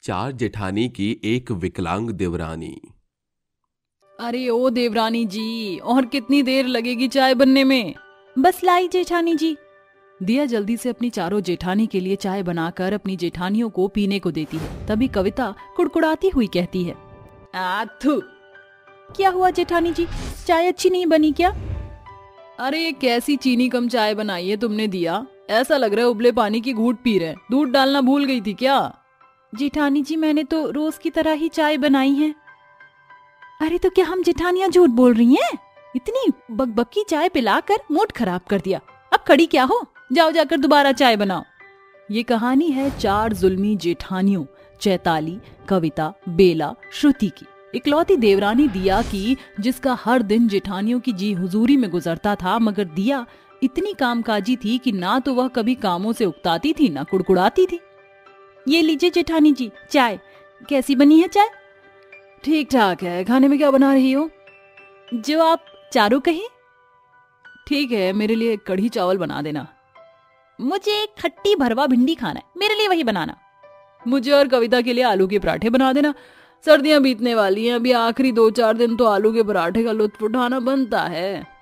चार जेठानी की एक विकलांग देवरानी। अरे ओ देवरानी जी, और कितनी देर लगेगी चाय बनने में? बस लाई जेठानी जी। दिया जल्दी से अपनी चारों जेठानी के लिए चाय बनाकर अपनी जेठानियों को पीने को देती है। तभी कविता कुड़कुड़ाती हुई कहती है, आथू। क्या हुआ जेठानी जी, चाय अच्छी नहीं बनी क्या? अरे ये कैसी चीनी कम चाय बनाई है तुमने दिया, ऐसा लग रहा है उबले पानी की घूंट पी रहे हैं। दूध डालना भूल गई थी क्या? जेठानी जी मैंने तो रोज की तरह ही चाय बनाई है। अरे तो क्या हम जेठानियां झूठ बोल रही हैं? इतनी बकबकी चाय पिलाकर मूड खराब कर दिया। अब खड़ी क्या हो, जाओ जाकर दोबारा चाय बनाओ। ये कहानी है चार जुल्मी जेठानियों चैताली, कविता, बेला, श्रुति की। इकलौती देवरानी दिया की, जिसका हर दिन जेठानियों की जी हुजूरी में गुजरता था। मगर दिया इतनी कामकाजी थी कि ना तो वह कभी कामों से उकताती थी ना कुड़कुड़ाती थी। ये लीजिए जेठानी जी चाय। कैसी बनी है चाय? ठीक ठाक है। खाने में क्या बना रही हो? जो आप चारों कहे। ठीक है, मेरे लिए कढ़ी चावल बना देना। मुझे खट्टी भरवा भिंडी खाना है, मेरे लिए वही बनाना। मुझे और कविता के लिए आलू के पराठे बना देना। सर्दियां बीतने वाली हैं, अभी आखिरी 2-4 दिन तो आलू के पराठे का लुत्फ उठाना बनता है।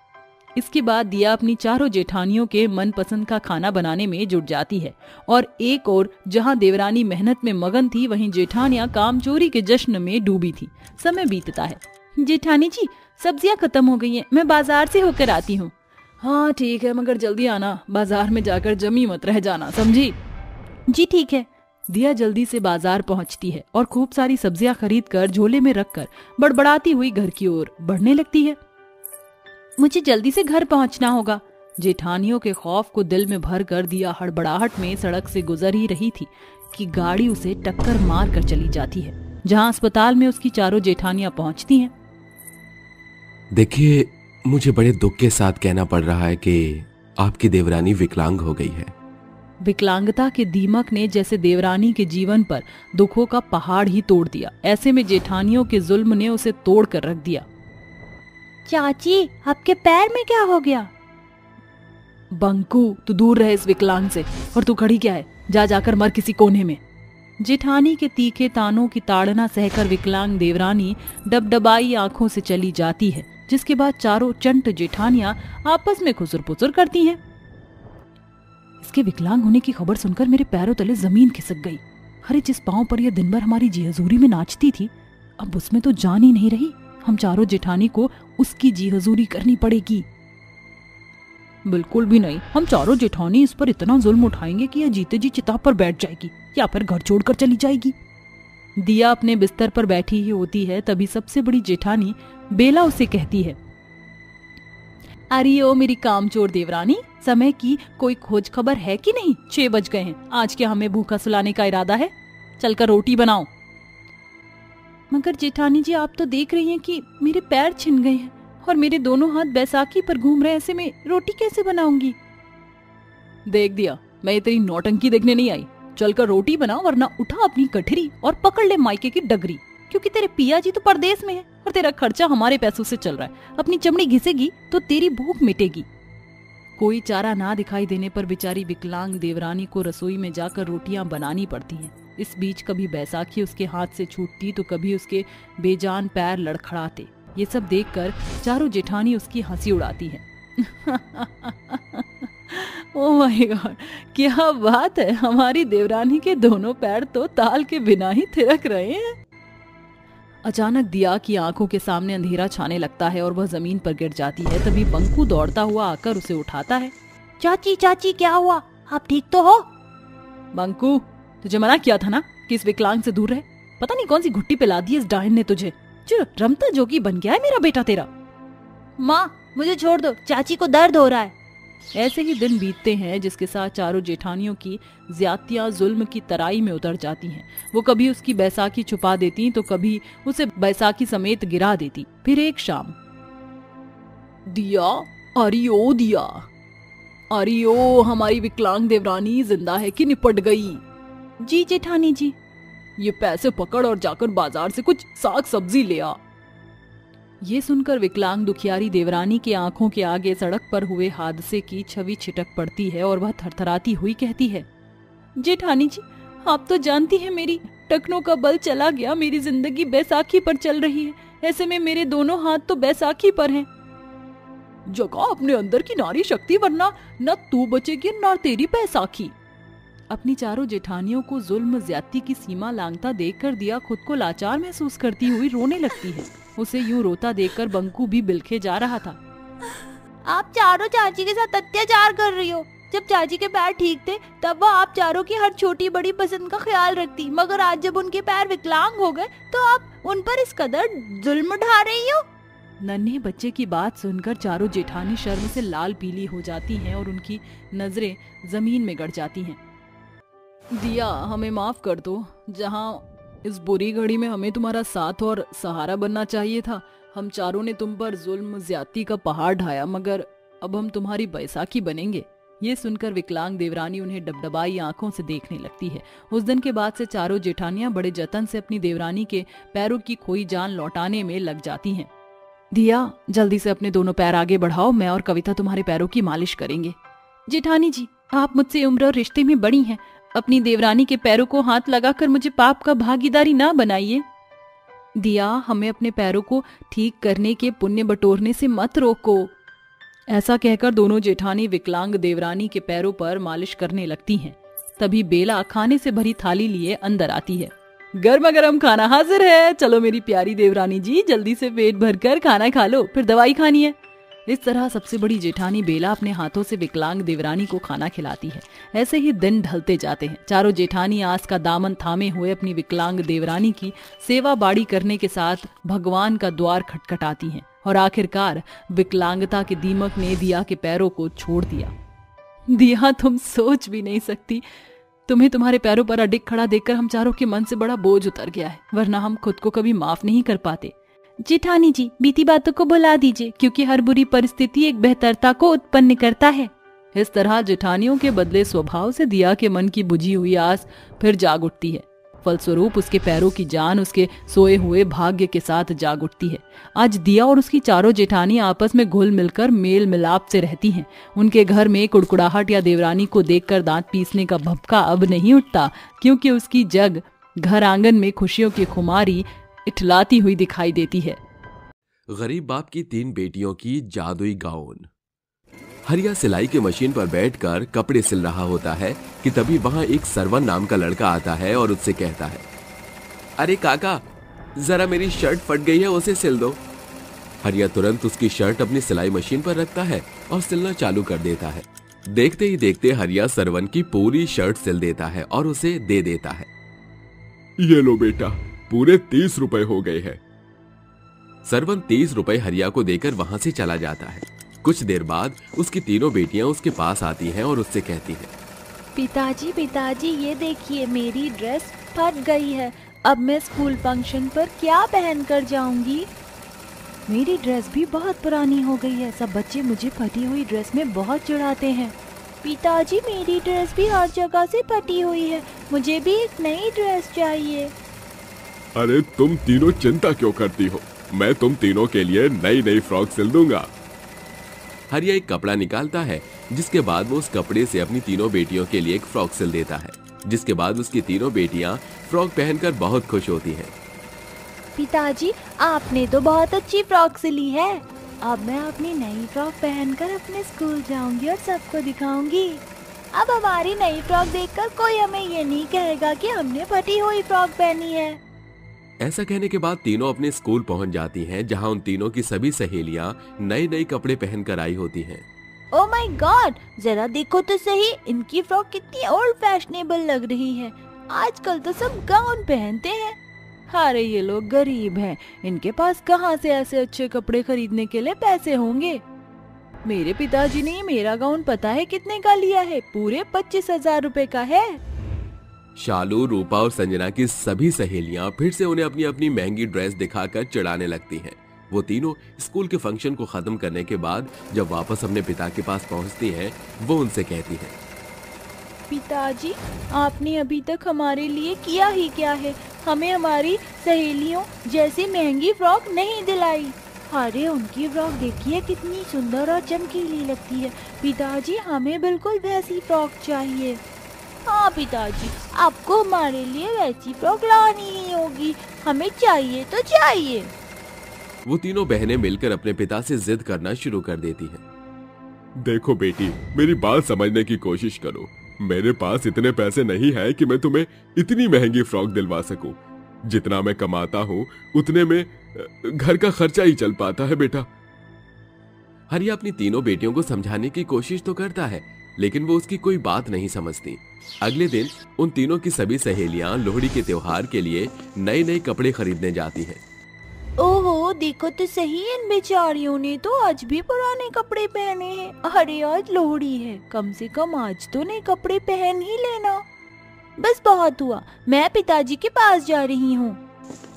इसके बाद दिया अपनी चारों जेठानियों के मनपसंद का खाना बनाने में जुट जाती है। और एक और जहां देवरानी मेहनत में मगन थी, वहीं जेठानियां कामचोरी के जश्न में डूबी थी। समय बीतता है। जेठानी जी सब्जियां खत्म हो गई हैं, मैं बाजार से होकर आती हूँ। हाँ ठीक है, मगर जल्दी आना, बाजार में जाकर जमी मत रह जाना, समझी? जी ठीक है। दिया जल्दी से बाजार पहुंचती है और खूब सारी सब्जियां खरीदकर झोले में रखकर बड़बड़ाती हुई घर की ओर बढ़ने लगती है। मुझे जल्दी से घर पहुंचना होगा। जेठानियों के खौफ को दिल में भर कर दिया हड़बड़ाहट में सड़क से गुजर ही रही थी कि गाड़ी उसे टक्कर मार कर चली जाती है, जहां अस्पताल में उसकी चारों जेठानियां पहुंचती हैं। देखिए, मुझे बड़े दुख के साथ कहना पड़ रहा है कि आपकी देवरानी विकलांग हो गई है। विकलांगता के दीमक ने जैसे देवरानी के जीवन पर दुखों का पहाड़ ही तोड़ दिया। ऐसे में जेठानियों के जुल्म ने उसे तोड़ कर रख दिया। चाची आपके पैर में क्या हो गया? बंकू, तू दूर रहे इस विकलांग से। और तू खड़ी क्या है, जा जाकर मर किसी कोने में। जेठानी के तीखे तानों की ताड़ना सहकर विकलांग देवरानी डबडबाई आंखों से चली जाती है। जिसके बाद चारों चंट जेठानियां आपस में खुसुर-पुसुर करती हैं। इसके विकलांग होने की खबर सुनकर मेरे पैरों तले जमीन खिसक गई। अरे जिस पांव पर यह दिन भर हमारी जी हजूरी में नाचती थी, अब उसमें तो जान ही नहीं रही। हम चारों जेठानी को उसकी जी हजूरी करनी पड़ेगी। बिल्कुल भी नहीं, हम चारों जेठानी इस पर इतना जुल्म उठाएंगे कि यह जीते जी चिता पर बैठ जाएगी या फिर घर छोड़कर चली जाएगी। दिया अपने बिस्तर पर बैठी ही होती है, तभी सबसे बड़ी जेठानी बेला उसे कहती है, अरे ओ मेरी कामचोर देवरानी, समय की कोई खोज खबर है कि नहीं? 6 बज गए हैं। आज क्या हमें भूखा सुलाने का इरादा है? चलकर रोटी बनाओ। मगर जेठानी जी आप तो देख रही हैं कि मेरे पैर छिन गए हैं और मेरे दोनों हाथ बैसाखी पर घूम रहे हैं। ऐसे में रोटी कैसे बनाऊंगी? देख दिया, मैं ये तेरी नौटंकी देखने नहीं आई। चलकर रोटी बना, वरना उठा अपनी कठरी और पकड़ ले मायके की डगरी। क्योंकि तेरे पिया जी तो परदेश में है और तेरा खर्चा हमारे पैसों से चल रहा है। अपनी चमड़ी घिसेगी तो तेरी भूख मिटेगी। कोई चारा ना दिखाई देने पर बेचारी विकलांग देवरानी को रसोई में जाकर रोटियां बनानी पड़ती हैं। इस बीच कभी बैसाखी उसके हाथ से छूटती तो कभी उसके बेजान पैर लड़खड़ाते। ये सब देखकर चारों जेठानी उसकी हंसी उड़ाती है। ओह माय गॉड, क्या बात है, हमारी देवरानी के दोनों पैर तो ताल के बिना ही थिरक रहे हैं। अचानक दिया की आंखों के सामने अंधेरा छाने लगता है और वह जमीन पर गिर जाती है। तभी बंकू दौड़ता हुआ आकर उसे उठाता है। चाची चाची क्या हुआ, आप ठीक तो हो? बंकू, तुझे मना किया था ना कि इस विकलांग से दूर रहे। पता नहीं कौन सी घुट्टी पिला दी इस डायन ने तुझे, जो रमता जोगी बन गया है मेरा बेटा तेरा। माँ मुझे छोड़ दो, चाची को दर्द हो रहा है। ऐसे ही दिन बीतते हैं, जिसके साथ चारों जेठानियों की ज्यादतियां जुल्म की तराई में उतर जाती हैं। वो कभी उसकी बैसाखी छुपा देती तो कभी उसे बैसाखी समेत गिरा देती। फिर एक शाम, दिया, अरियो दिया, अरियो, हमारी विकलांग देवरानी जिंदा है कि निपट गई? जी जेठानी जी। ये पैसे पकड़ और जाकर बाजार से कुछ साग सब्जी ले आ। ये सुनकर विकलांग दुखियारी देवरानी के आंखों के आगे सड़क पर हुए हादसे की छवि छिटक पड़ती है और वह थरथराती हुई कहती है, जेठानी जी आप तो जानती हैं मेरी टखनों का बल चला गया। मेरी जिंदगी बैसाखी पर चल रही है। ऐसे में मेरे दोनों हाथ तो बैसाखी पर हैं। जगा अपने अंदर की नारी शक्ति, वरना न तू बचेगी न तेरी बैसाखी। अपनी चारों जेठानियों को जुल्म ज्यादती की सीमा लांघता देखकर दिया खुद को लाचार महसूस करती हुई रोने लगती है। उसे यूं रोता देखकर बंकू भी बिलखे जा रहा था। आप चारों चाची के साथ अत्याचार कर रही हो। जब चाची के पैर ठीक थे तब वह आप चारों की हर छोटी बड़ी पसंद का ख्याल रखती, मगर आज जब उनके पैर विकलांग हो गए तो आप उन पर इस कदर जुल्म ढा रही हो। नन्हे बच्चे की बात सुनकर चारों जेठानी शर्म से लाल पीली हो जाती हैं और उनकी नजरें जमीन में गड़ जाती हैं। दिया, हमें माफ कर दो। जहाँ इस बुरी घड़ी में हमें तुम्हारा साथ और सहारा बनना चाहिए था, हम चारों ने तुम पर जुल्म ज्यादती का पहाड़ ढाया, मगर अब हम तुम्हारी बैसाखी बनेंगे। ये सुनकर विकलांग देवरानी उन्हें डबडबाई आंखों से देखने लगती है। उस दिन के बाद से चारों जेठानियां बड़े जतन से अपनी देवरानी के पैरों की खोई जान लौटाने में लग जाती हैं। दिया, जल्दी से अपने दोनों पैर आगे बढ़ाओ, मैं और कविता तुम्हारे पैरों की मालिश करेंगे। जेठानी जी, आप मुझसे उम्र और रिश्ते में बड़ी हैं। अपनी देवरानी के पैरों को हाथ लगाकर मुझे पाप का भागीदारी ना बनाइए। दिया, हमें अपने पैरों को ठीक करने के पुण्य बटोरने से मत रोको। ऐसा कहकर दोनों जेठानी विकलांग देवरानी के पैरों पर मालिश करने लगती हैं। तभी बेला खाने से भरी थाली लिए अंदर आती है। गर्मा गर्म खाना हाजिर है। चलो मेरी प्यारी देवरानी जी, जल्दी से पेट भरकर खाना खा लो, फिर दवाई खानी है। इस तरह सबसे बड़ी जेठानी बेला अपने हाथों से विकलांग देवरानी को खाना खिलाती है। ऐसे ही दिन ढलते जाते हैं। चारों जेठानी आस का दामन थामे हुए अपनी विकलांग देवरानी की सेवा बाड़ी करने के साथ भगवान का द्वार खटखटाती हैं और आखिरकार विकलांगता के दीमक ने दिया के पैरों को छोड़ दिया। दिया, तुम सोच भी नहीं सकती, तुम्हें तुम्हारे पैरों पर अडिग खड़ा देखकर हम चारों के मन से बड़ा बोझ उतर गया है, वरना हम खुद को कभी माफ नहीं कर पाते। जेठानी जी, बीती बातों को भुला दीजिए, क्योंकि हर बुरी परिस्थिति एक बेहतरता को उत्पन्न करता है। इस तरह जेठानियों के बदले स्वभाव से दिया के मन की बुझी हुई आस फिर जाग उठती है। फलस्वरूप उसके पैरों की जान उसके सोए हुए भाग्य के साथ जाग उठती है। आज दिया और उसकी चारों जेठानी आपस में घुल मिलकर मेल मिलाप से रहती हैं। उनके घर में कुड़कुड़ाहट या देवरानी को देखकर दांत पीसने का भभका अब नहीं उठता, क्योंकि उसकी जग घर आंगन में खुशियों की खुमारी इठलाती हुई दिखाई देती है। गरीब बाप की 3 बेटियों की जादुई गाउन। हरिया सिलाई की मशीन पर बैठकर कपड़े सिल रहा होता है कि तभी वहां एक सरवन नाम का लड़का आता है और उससे कहता है, अरे काका, जरा मेरी शर्ट फट गई है, उसे सिल दो। हरिया तुरंत उसकी शर्ट अपनी सिलाई मशीन पर रखता है और सिलना चालू कर देता है। देखते ही देखते हरिया सरवन की पूरी शर्ट सिल देता है और उसे दे देता है। ये लो बेटा, पूरे 30 रुपए हो गए हैं। सरवन 30 रुपए हरिया को देकर वहां से चला जाता है। कुछ देर बाद उसकी तीनों बेटियां उसके पास आती हैं और उससे कहती हैं, पिताजी पिताजी, ये देखिए मेरी ड्रेस फट गई है। अब मैं स्कूल फंक्शन पर क्या पहन कर जाऊंगी? मेरी ड्रेस भी बहुत पुरानी हो गई है। सब बच्चे मुझे फटी हुई ड्रेस में बहुत चिढ़ाते हैं। पिताजी, मेरी ड्रेस भी हर जगह से फटी हुई है। मुझे भी एक नई ड्रेस चाहिए। अरे तुम तीनों चिंता क्यों करती हो? मैं तुम तीनों के लिए नई नई फ्रॉक सिल दूंगा। हरिया एक कपड़ा निकालता है, जिसके बाद वो उस कपड़े से अपनी तीनों बेटियों के लिए एक फ्रॉक सिल देता है, जिसके बाद उसकी तीनों बेटियां फ्रॉक पहनकर बहुत खुश होती हैं। पिताजी, आपने तो बहुत अच्छी फ्रॉक सिली है। अब मैं अपनी नई फ्रॉक पहनकर अपने स्कूल जाऊंगी और सबको दिखाऊंगी। अब हमारी नई फ्रॉक देखकर कोई हमें ये नहीं कहेगा कि हमने फटी हुई फ्रॉक पहनी है। ऐसा कहने के बाद तीनों अपने स्कूल पहुंच जाती हैं, जहां उन तीनों की सभी सहेलियां नए नए कपड़े पहनकर आई होती हैं। ओह माय गॉड, जरा देखो तो सही, इनकी फ्रॉक कितनी ओल्ड फैशनेबल लग रही है। आजकल तो सब गाउन पहनते हैं। अरे ये लोग गरीब हैं, इनके पास कहाँ से ऐसे अच्छे कपड़े खरीदने के लिए पैसे होंगे। मेरे पिताजी ने मेरा गाउन पता है कितने का लिया है? पूरे 25,000 रुपए का है। शालू, रूपा और संजना की सभी सहेलियां फिर से उन्हें अपनी अपनी महंगी ड्रेस दिखाकर चिढ़ाने लगती हैं। वो तीनों स्कूल के फंक्शन को खत्म करने के बाद जब वापस अपने पिता के पास पहुंचती हैं, वो उनसे कहती हैं, पिताजी, आपने अभी तक हमारे लिए किया ही क्या है? हमें हमारी सहेलियों जैसी महंगी फ्रॉक नहीं दिलाई। अरे उनकी फ्रॉक देखिए कितनी सुंदर और चमकीली लगती है। पिताजी, हमें बिल्कुल वैसी फ्रॉक चाहिए। हाँ पिताजी, आपको हमारे लिए वैसी फ्रॉक लानी ही होगी, हमें चाहिए तो चाहिए। वो तीनों बहनें मिलकर अपने पिता से जिद करना शुरू कर देती हैं। देखो बेटी, मेरी बात समझने की कोशिश करो। मेरे पास इतने पैसे नहीं है कि मैं तुम्हें इतनी महंगी फ्रॉक दिलवा सकूं। जितना मैं कमाता हूँ उतने में घर का खर्चा ही चल पाता है बेटा। हरिया अपनी तीनों बेटियों को समझाने की कोशिश तो करता है, लेकिन वो उसकी कोई बात नहीं समझती। अगले दिन उन तीनों की सभी सहेलियां लोहड़ी के त्योहार के लिए नए नए कपड़े खरीदने जाती हैं। ओहो, देखो तो सही, इन बेचारियों ने तो आज भी पुराने कपड़े पहने हैं। अरे आज लोहड़ी है, कम से कम आज तो नए कपड़े पहन ही लेना। बस बहुत हुआ, मैं पिताजी के पास जा रही हूँ।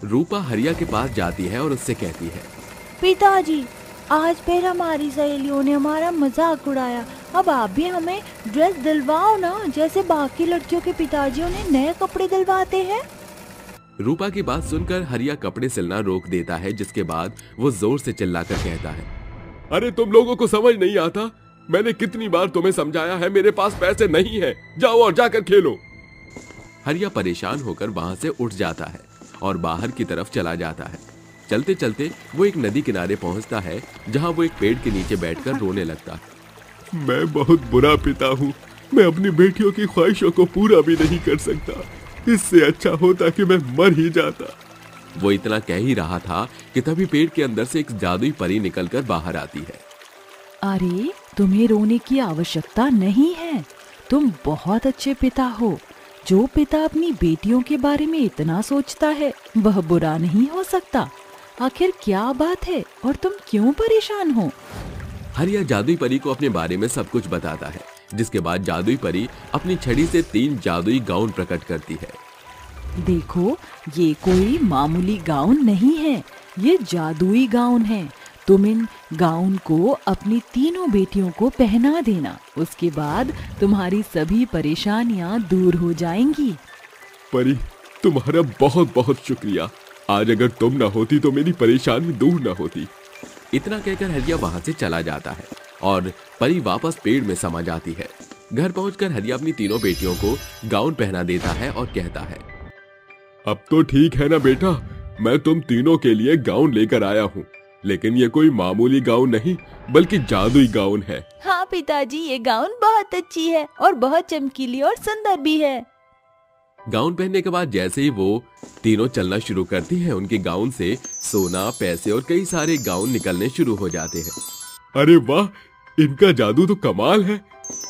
रूपा हरिया के पास जाती है और उससे कहती है, पिताजी, आज फिर हमारी सहेलियों ने हमारा मजाक उड़ाया। अब आप भी हमें ड्रेस दिलवाओ ना, जैसे बाकी लड़कियों के पिताजी उन्हें नए कपड़े दिलवाते हैं। रूपा की बात सुनकर हरिया कपड़े सिलना रोक देता है, जिसके बाद वो जोर से चिल्लाकर कहता है, अरे तुम लोगों को समझ नहीं आता? मैंने कितनी बार तुम्हें समझाया है, मेरे पास पैसे नहीं है, जाओ और जाकर खेलो। हरिया परेशान होकर वहां से उठ जाता है और बाहर की तरफ चला जाता है। चलते चलते वो एक नदी किनारे पहुंचता है, जहां वो एक पेड़ के नीचे बैठकर रोने लगता है। मैं बहुत बुरा पिता हूँ, मैं अपनी बेटियों की ख्वाहिशों को पूरा भी नहीं कर सकता। इससे अच्छा होता कि मैं मर ही जाता। वो इतना कह ही रहा था कि तभी पेड़ के अंदर से एक जादुई परी निकलकर बाहर आती है। अरे, तुम्हें रोने की आवश्यकता नहीं है, तुम बहुत अच्छे पिता हो। जो पिता अपनी बेटियों के बारे में इतना सोचता है वह बुरा नहीं हो सकता। आखिर क्या बात है और तुम क्यों परेशान हो? हरिया जादुई परी को अपने बारे में सब कुछ बताता है, जिसके बाद जादुई परी अपनी छड़ी से 3 जादुई गाउन प्रकट करती है। देखो, ये कोई मामूली गाउन नहीं है, ये जादुई गाउन है। तुम इन गाउन को अपनी तीनों बेटियों को पहना देना, उसके बाद तुम्हारी सभी परेशानियां दूर हो जाएंगी। परी, तुम्हारा बहुत बहुत शुक्रिया। आज अगर तुम ना होती तो मेरी परेशानी दूर ना होती। इतना कहकर हरिया वहां से चला जाता है और परी वापस पेड़ में समा जाती है। घर पहुंचकर हरिया अपनी तीनों बेटियों को गाउन पहना देता है और कहता है, अब तो ठीक है ना बेटा, मैं तुम तीनों के लिए गाउन लेकर आया हूँ, लेकिन ये कोई मामूली गाउन नहीं बल्कि जादुई गाउन है। हाँ पिताजी, ये गाउन बहुत अच्छी है और बहुत चमकीली और सुंदर भी है। गाउन पहनने के बाद जैसे ही वो तीनों चलना शुरू करती हैं, उनके गाउन से सोना, पैसे और कई सारे गाउन निकलने शुरू हो जाते हैं। अरे वाह, इनका जादू तो कमाल है।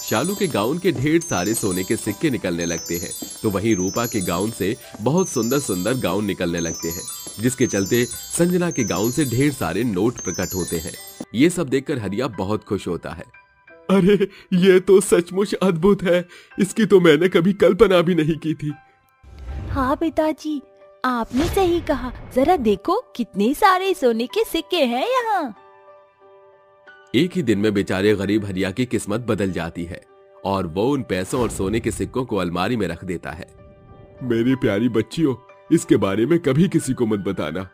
शालू के गाउन के ढेर सारे सोने के सिक्के निकलने लगते हैं, तो वहीं रूपा के गाउन से बहुत सुंदर सुंदर गाउन निकलने लगते हैं, जिसके चलते संजना के गाउन से ढेर सारे नोट प्रकट होते हैं। ये सब देखकर हरिया बहुत खुश होता है। अरे ये तो सचमुच अद्भुत है, इसकी तो मैंने कभी कल्पना भी नहीं की थी। हाँ पिताजी, आपने सही कहा, जरा देखो कितने सारे सोने के सिक्के हैं यहाँ। एक ही दिन में बेचारे गरीब हरिया की किस्मत बदल जाती है और वो उन पैसों और सोने के सिक्कों को अलमारी में रख देता है। मेरी प्यारी बच्चियों, इसके बारे में कभी किसी को मत बताना।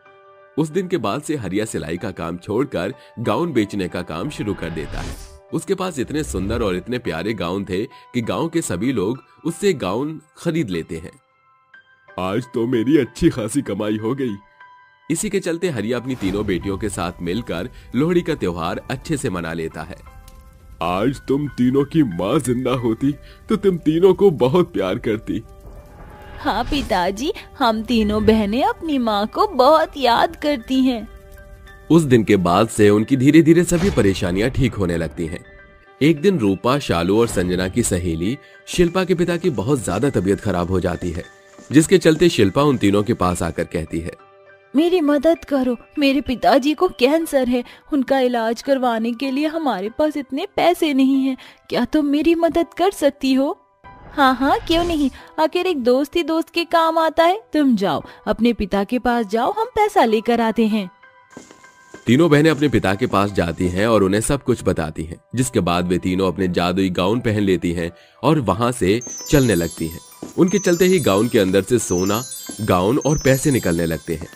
उस दिन के बाद से हरिया सिलाई का काम छोड़कर गाउन बेचने का काम शुरू कर देता है। उसके पास इतने सुंदर और इतने प्यारे गाउन थे कि गांव के सभी लोग उससे गाउन खरीद लेते हैं। आज तो मेरी अच्छी खासी कमाई हो गई। इसी के चलते हरिया अपनी तीनों बेटियों के साथ मिलकर लोहड़ी का त्योहार अच्छे से मना लेता है। आज तुम तीनों की माँ जिंदा होती तो तुम तीनों को बहुत प्यार करती। हाँ पिताजी, हम तीनों बहनें अपनी माँ को बहुत याद करती हैं। उस दिन के बाद से उनकी धीरे धीरे सभी परेशानियां ठीक होने लगती हैं। एक दिन रूपा, शालू और संजना की सहेली शिल्पा के पिता की बहुत ज्यादा तबीयत खराब हो जाती है, जिसके चलते शिल्पा उन तीनों के पास आकर कहती है, मेरी मदद करो, मेरे पिताजी को कैंसर है, उनका इलाज करवाने के लिए हमारे पास इतने पैसे नहीं हैं, क्या तुम मेरी मदद कर सकती हो? हाँ हाँ, क्यों नहीं, आखिर एक दोस्त ही दोस्त के काम आता है। तुम जाओ, अपने पिता के पास जाओ, हम पैसा लेकर आते हैं। तीनों बहनें अपने पिता के पास जाती हैं और उन्हें सब कुछ बताती हैं, जिसके बाद वे तीनों अपने जादुई गाउन पहन लेती हैं और वहां से चलने लगती हैं। उनके चलते ही गाउन के अंदर से सोना, गाउन और पैसे निकलने लगते हैं।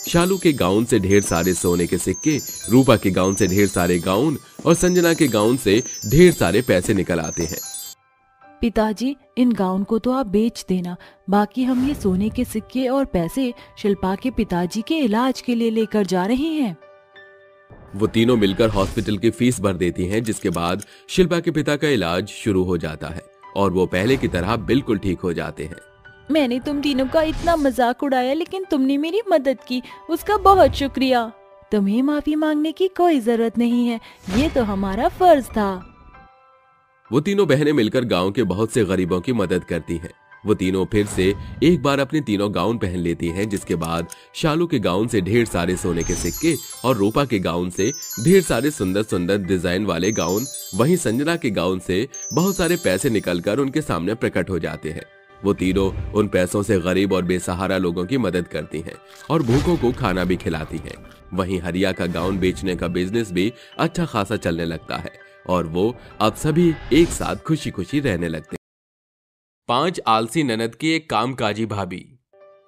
शालू के गाउन से ढेर सारे सोने के सिक्के, रूपा के गाउन से ढेर सारे गाउन और संजना के गाउन से ढेर सारे पैसे निकल आते हैं। पिताजी, इन गाउन को तो आप बेच देना, बाकी हम ये सोने के सिक्के और पैसे शिल्पा के पिताजी के इलाज के लिए लेकर जा रहे हैं। वो तीनों मिलकर हॉस्पिटल की फीस भर देती हैं, जिसके बाद शिल्पा के पिता का इलाज शुरू हो जाता है और वो पहले की तरह बिल्कुल ठीक हो जाते हैं। मैंने तुम तीनों का इतना मजाक उड़ाया, लेकिन तुमने मेरी मदद की, उसका बहुत शुक्रिया। तुम्हें माफी मांगने की कोई जरूरत नहीं है, ये तो हमारा फर्ज था। वो तीनों बहनें मिलकर गांव के बहुत से गरीबों की मदद करती हैं। वो तीनों फिर से एक बार अपने तीनों गाउन पहन लेती हैं, जिसके बाद शालू के गाउन से ढेर सारे सोने के सिक्के और रूपा के गाउन से ढेर सारे सुंदर सुंदर डिजाइन वाले गाउन, वहीं संजना के गाउन से बहुत सारे पैसे निकलकर उनके सामने प्रकट हो जाते हैं। वो तीनों उन पैसों से गरीब और बेसहारा लोगों की मदद करती हैं और भूखों को खाना भी खिलाती हैं। वहीं हरिया का गाउन बेचने का बिजनेस भी अच्छा खासा चलने लगता है और वो अब सभी एक साथ खुशी खुशी रहने लगते हैं। 5 आलसी ननद की एक कामकाजी भाभी।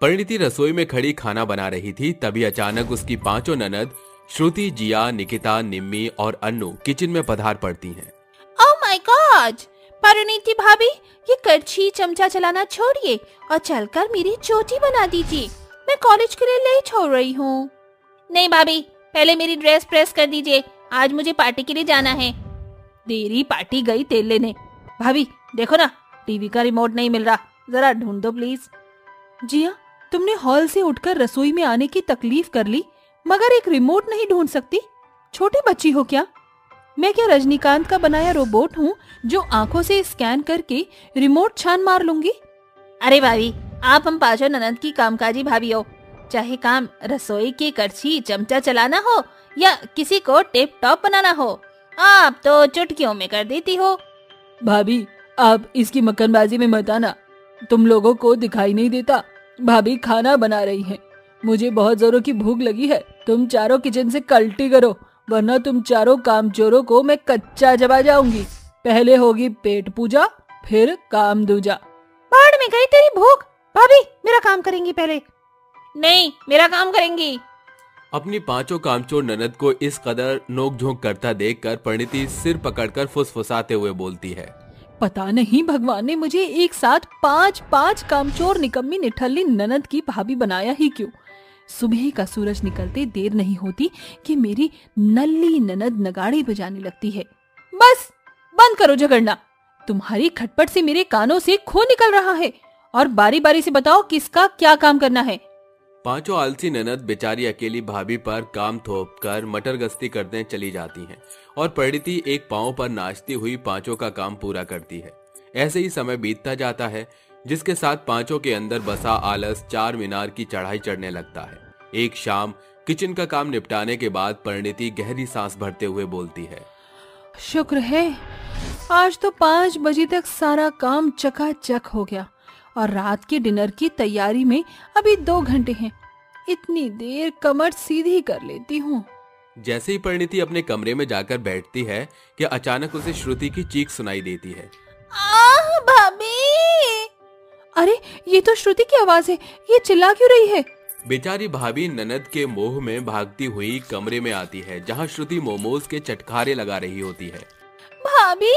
परिणीति रसोई में खड़ी खाना बना रही थी, तभी अचानक उसकी 5 ननद श्रुति, जिया, निकिता, निम्मी और अन्नू किचन में पधार पड़ती हैं। ओह माय गॉड, परिणीति भाभी, ये करछी चमचा चलाना छोड़िए और चलकर मेरी चोटी बना दीजिए। मैं कॉलेज के लिए लेट हो रही हूँ। नहीं भाभी, पहले मेरी ड्रेस प्रेस कर दीजिए, आज मुझे पार्टी के लिए जाना है। देरी पार्टी गई तेल लेने। भाभी देखो ना, टीवी का रिमोट नहीं मिल रहा, जरा ढूंढ दो प्लीज। जिया, तुमने हॉल से उठकर रसोई में आने की तकलीफ कर ली, मगर एक रिमोट नहीं ढूंढ सकती? छोटी बच्ची हो क्या? मैं क्या रजनीकांत का बनाया रोबोट हूँ जो आंखों से स्कैन करके रिमोट छान मार लूंगी? अरे भाभी, आप हम 5 ननद की कामकाजी भाभी हो, चाहे काम रसोई की करछी चमचा चलाना हो या किसी को टिप टॉप बनाना हो, आप तो चुटकियों में कर देती हो। भाभी, आप इसकी मक्खनबाजी में मत आना, तुम लोगों को दिखाई नहीं देता। भाभी खाना बना रही हैं, मुझे बहुत जोरों की भूख लगी है। तुम चारों किचन से कल्टी करो, वरना तुम चारों कामचोरों को मैं कच्चा चबा जाऊंगी। पहले होगी पेट पूजा, फिर काम दूजा। बाढ़ में गई तेरी भूख। भाभी, मेरा काम करेंगी पहले। नहीं, मेरा काम करेंगी। अपनी 5 कामचोर ननद को इस कदर नोक-झोंक करता देखकर परिणीति सिर पकड़कर फुसफुसाते हुए बोलती है, पता नहीं भगवान ने मुझे एक साथ 5 कामचोर निकम्मी निठल्ली ननद की भाभी बनाया ही क्यों? सुबह का सूरज निकलते देर नहीं होती कि मेरी नल्ली ननद नगाड़े बजाने लगती है। बस बंद करो झगड़ना, तुम्हारी खटपट से मेरे कानों से खून निकल रहा है। और बारी बारी से बताओ किसका क्या काम करना है। 5 आलसी ननद बेचारी अकेली भाभी पर काम थोपकर मटर गश्ती करने चली जाती हैं और परिणीति एक पांव पर नाचती हुई 5 का काम पूरा करती है। ऐसे ही समय बीतता जाता है, जिसके साथ 5 के अंदर बसा आलस 4 मीनार की चढ़ाई चढ़ने लगता है। एक शाम किचन का काम निपटाने के बाद परिणीति गहरी सांस भरते हुए बोलती है, शुक्र है आज तो 5 बजे तक सारा काम चकाचक हो गया और रात के डिनर की तैयारी में अभी 2 घंटे हैं। इतनी देर कमर सीधी कर लेती हूँ। जैसे ही परिणीति अपने कमरे में जाकर बैठती है कि अचानक उसे श्रुति की चीख सुनाई देती है। आह भाभी! अरे ये तो श्रुति की आवाज है, ये चिल्ला क्यों रही है? बेचारी भाभी ननद के मोह में भागती हुई कमरे में आती है, जहाँ श्रुति मोमोज के चटखारे लगा रही होती है। भाभी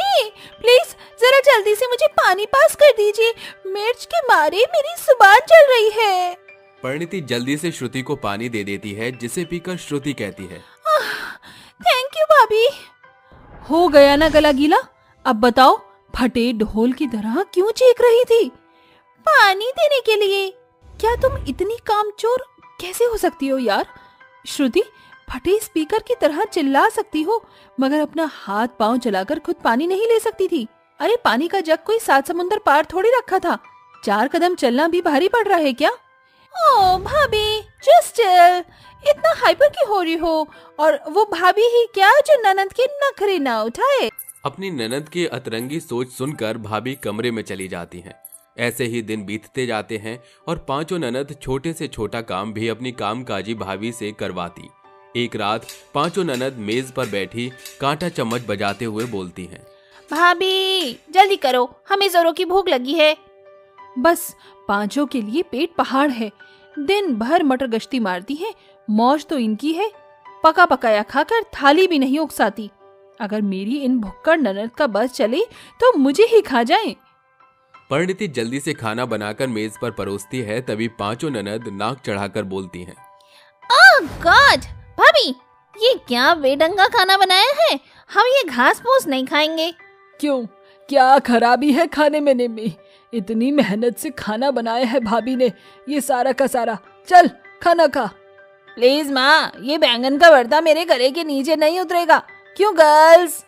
प्लीज जरा जल्दी से मुझे पानी पास कर दीजिए, मिर्च के मारे मेरी जुबान जल रही है। परिणीति जल्दी से श्रुति को पानी दे देती है, जिसे पीकर श्रुति कहती है, थैंक यू भाभी। हो गया ना गला गीला? अब बताओ फटे ढोल की तरह क्यों चीख रही थी? पानी देने के लिए। क्या तुम इतनी कामचोर कैसे हो सकती हो यार? श्रुति, फटे स्पीकर की तरह चिल्ला सकती हो, मगर अपना हाथ पांव चलाकर खुद पानी नहीं ले सकती थी। अरे पानी का जग कोई 7 समुंदर पार थोड़ी रखा था, 4 कदम चलना भी भारी पड़ रहा है क्या? ओ भाभी, जस्ट इतना हाइपर क्यों हो रही हो? और वो भाभी ही क्या जो ननद के नखरे ना उठाए। अपनी ननद की अतरंगी सोच सुनकर भाभी कमरे में चली जाती हैं। ऐसे ही दिन बीतते जाते हैं और 5 ननद छोटे से छोटा काम भी अपनी कामकाजी भाभी से करवाती। एक रात 5 ननद मेज पर बैठी कांटा चम्मच बजाते हुए बोलती हैं, भाभी जल्दी करो, हमें जोरों की भूख लगी है। बस 5 के लिए पेट पहाड़ है, दिन भर मटर गश्ती मारती हैं, मौज तो इनकी है, पका पकाया खाकर थाली भी नहीं उकसाती। अगर मेरी इन भुक्कड़ ननद का बस चले तो मुझे ही खा जाएं। परिणीति जल्दी से खाना बनाकर मेज पर परोसती है। तभी पांचों ननद नाक चढ़ाकर बोलती हैं, ओह गॉड भाभी, ये क्या बेढंगा खाना बनाया है। हम ये घास फूस नहीं खाएंगे। क्यों, क्या खराबी है खाने में? इतनी मेहनत से खाना बनाया है भाभी ने, ये सारा का सारा। चल खाना खा। प्लीज माँ, ये बैंगन का भरता मेरे गले के नीचे नहीं उतरेगा। क्यों गर्ल्स?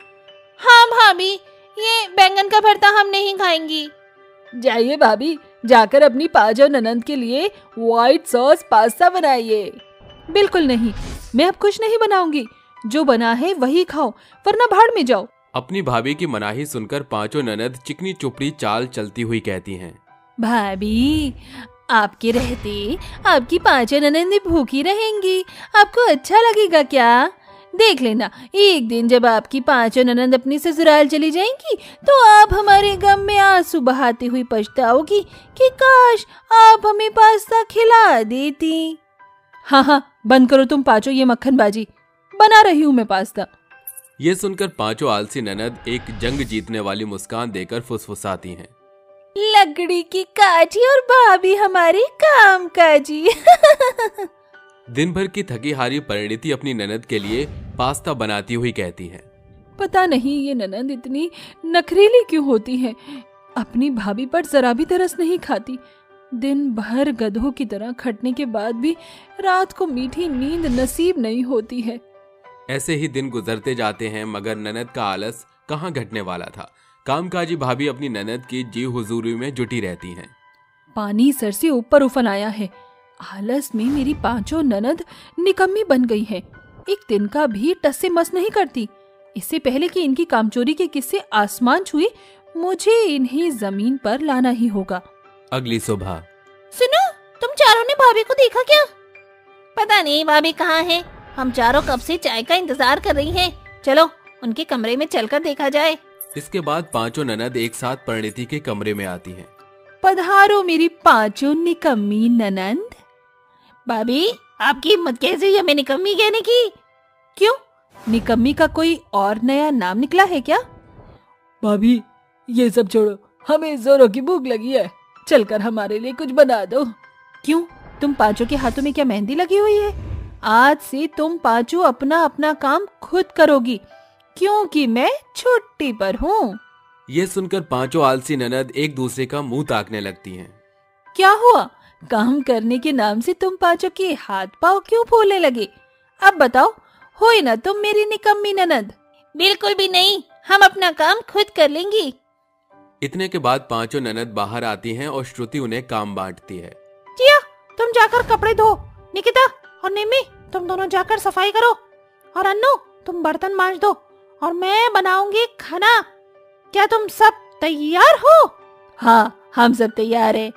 हाँ भाभी, ये बैंगन का भरता हम नहीं खाएंगी। जाइए भाभी, जाकर अपनी पांचों ननद के लिए व्हाइट सॉस पास्ता बनाइए। बिल्कुल नहीं, मैं अब कुछ नहीं बनाऊंगी। जो बना है वही खाओ, वरना भाड़ में जाओ। अपनी भाभी की मनाही सुनकर पांचों ननद चिकनी चुपड़ी चाल चलती हुई कहती हैं, भाभी, आपके रहते आपकी पांचों ननद भूखी रहेंगी। आपको अच्छा लगेगा क्या? देख लेना, एक दिन जब आपकी पांचों ननद अपनी ससुराल चली जाएंगी तो आप हमारे गम में आंसू बहाती हुई पछताओगी कि काश आप हमें पास्ता खिला देती। हाँ, बंद करो तुम पांचों ये मक्खनबाजी। बना रही हूँ मैं पास्ता। ये सुनकर पांचों आलसी ननद एक जंग जीतने वाली मुस्कान देकर फुसफुसाती हैं, लकड़ी की काठी और भाभी हमारी काम काजी। दिन भर की थकी हारी परिणीति अपनी ननद के लिए पास्ता बनाती हुई कहती है, पता नहीं ये ननद इतनी नखरीली क्यों होती है। अपनी भाभी पर जरा भी तरस नहीं खाती। दिन भर गधों की तरह खटने के बाद भी रात को मीठी नींद नसीब नहीं होती है। ऐसे ही दिन गुजरते जाते हैं, मगर ननद का आलस कहाँ घटने वाला था। कामकाजी भाभी अपनी ननद की जी हुजूरी में जुटी रहती हैं। पानी सर से ऊपर उफन आया है। आलस में मेरी पांचों ननद निकम्मी बन गई हैं। एक दिन का भी टस से मस नहीं करती। इससे पहले कि इनकी कामचोरी के किस्से आसमान छुए, मुझे इन्हें जमीन पर लाना ही होगा। अगली सुबह, सुनो, तुम चारों ने भाभी को देखा क्या? पता नहीं भाभी कहाँ है। हम चारों कब से चाय का इंतजार कर रही हैं। चलो उनके कमरे में चलकर देखा जाए। इसके बाद पांचों ननद एक साथ परिणीति के कमरे में आती हैं। पधारो मेरी पांचों निकम्मी ननद। भाभी, आपकी हिम्मत कैसे हुई हमें निकम्मी कहने की? क्यों, निकम्मी का कोई और नया नाम निकला है क्या? भाभी, ये सब छोड़ो, हमें जोरों की भूख लगी है। चलकर हमारे लिए कुछ बना दो। क्यों, तुम पांचों के हाथों में क्या मेहंदी लगी हुई है? आज से तुम पांचों अपना अपना काम खुद करोगी, क्योंकि मैं छुट्टी पर हूँ। ये सुनकर पांचों आलसी ननद एक दूसरे का मुंह ताकने लगती हैं। क्या हुआ? काम करने के नाम से तुम पांचों के हाथ पांव क्यों फूलने लगे? अब बताओ, होई ना तुम मेरी निकम्मी ननद? बिल्कुल भी नहीं, हम अपना काम खुद कर लेंगी। इतने के बाद पांचों ननद बाहर आती हैं और श्रुति उन्हें काम बांटती है। जिया, तुम जाकर कपड़े धो। निकिता और निम्मी, तुम दोनों जाकर सफाई करो। और अन्नू, तुम बर्तन मांज दो। और मैं बनाऊंगी खाना। क्या तुम सब तैयार हो? हाँ, हम सब तैयार हैं।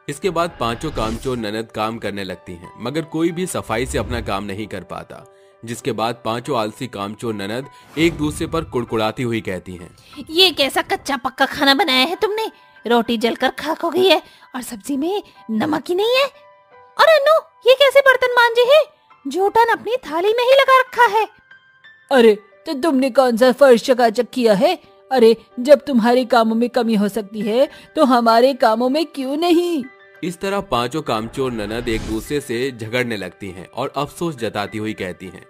इसके बाद पांचों कामचोर ननद काम करने लगती हैं, मगर कोई भी सफाई से अपना काम नहीं कर पाता। जिसके बाद पांचों आलसी कामचोर ननद एक दूसरे पर कुड़कुड़ाती हुई कहती हैं, ये कैसा कच्चा पक्का खाना बनाया है तुमने? रोटी जलकर खाक हो गई है और सब्जी में नमक ही नहीं है। और अन्नू, ये कैसे बर्तन मांजे हैं? जूठन अपनी थाली में ही लगा रखा है। अरे तो तुमने कौन सा फर्श चकाचक किया है? अरे जब तुम्हारे कामों में कमी हो सकती है तो हमारे कामों में क्यों नहीं? इस तरह पांचों कामचोर ननद एक दूसरे से झगड़ने लगती हैं और अफसोस जताती हुई कहती हैं,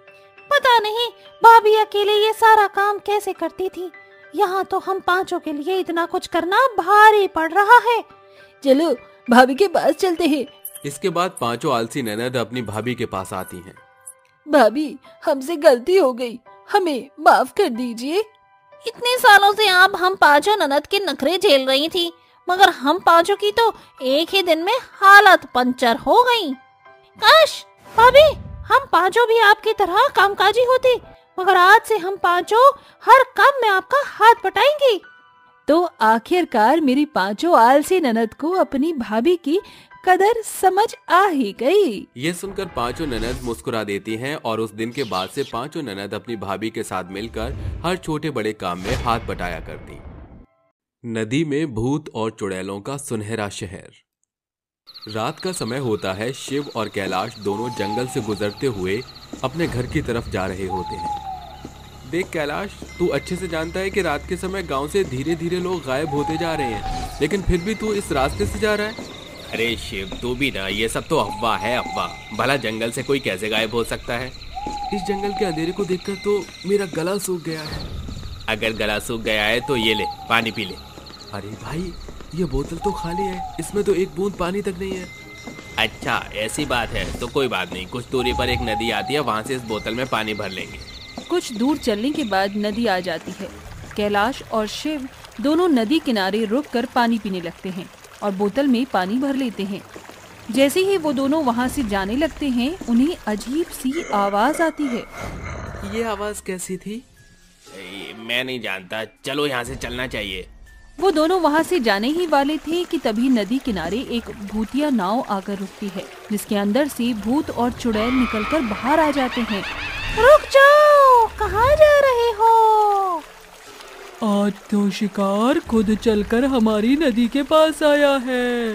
पता नहीं भाभी अकेले ये सारा काम कैसे करती थी। यहाँ तो हम पांचों के लिए इतना कुछ करना भारी पड़ रहा है। चलो भाभी के पास चलते हैं। इसके बाद पांचों आलसी ननद अपनी भाभी के पास आती हैं। भाभी, हमसे गलती हो गई, हमें माफ कर दीजिए। इतने सालों से आप हम पांचों ननद के नखरे झेल रही थी, मगर हम पांचों की तो एक ही दिन में हालत पंचर हो गई। काश भाभी, हम पांचों भी आपकी तरह कामकाजी होते, मगर आज से हम पांचों हर काम में आपका हाथ बटाएंगे। तो आखिरकार मेरी पांचों आलसी ननद को अपनी भाभी की कदर समझ आ ही गई। ये सुनकर पांचों ननद मुस्कुरा देती हैं और उस दिन के बाद से पांचों ननद अपनी भाभी के साथ मिलकर हर छोटे बड़े काम में हाथ बटाया करती। नदी में भूत और चुड़ैलों का सुनहरा शहर। रात का समय होता है। शिव और कैलाश दोनों जंगल से गुजरते हुए अपने घर की तरफ जा रहे होते हैं। देख कैलाश, तू अच्छे से जानता है कि रात के समय गांव से धीरे धीरे लोग गायब होते जा रहे हैं। लेकिन फिर भी तू इस रास्ते से जा रहा है। अरे शिव, तू भी ना, ये सब तो अफवाह है, अफवाह। भला जंगल से कोई कैसे गायब हो सकता है? इस जंगल के अंधेरे को देखकर तो मेरा गला सूख गया है। अगर गला सूख गया है तो ये ले, पानी पी ले। अरे भाई, ये बोतल तो खाली है, इसमें तो एक बूंद पानी तक नहीं है। अच्छा, ऐसी बात है तो कोई बात नहीं, कुछ दूरी पर एक नदी आती है, वहाँ से इस बोतल में पानी भर लेंगे। कुछ दूर चलने के बाद नदी आ जाती है। कैलाश और शिव दोनों नदी किनारे रुककर पानी पीने लगते हैं और बोतल में पानी भर लेते हैं। जैसे ही वो दोनों वहाँ से जाने लगते हैं, उन्हें अजीब सी आवाज आती है। ये आवाज कैसी थी? मैं नहीं जानता, चलो यहाँ से चलना चाहिए। वो दोनों वहाँ से जाने ही वाले थे कि तभी नदी किनारे एक भूतिया नाव आकर रुकती है, जिसके अंदर से भूत और चुड़ैल निकलकर बाहर आ जाते हैं। रुक जाओ, कहाँ जा रहे हो? आज तो शिकार खुद चलकर हमारी नदी के पास आया है।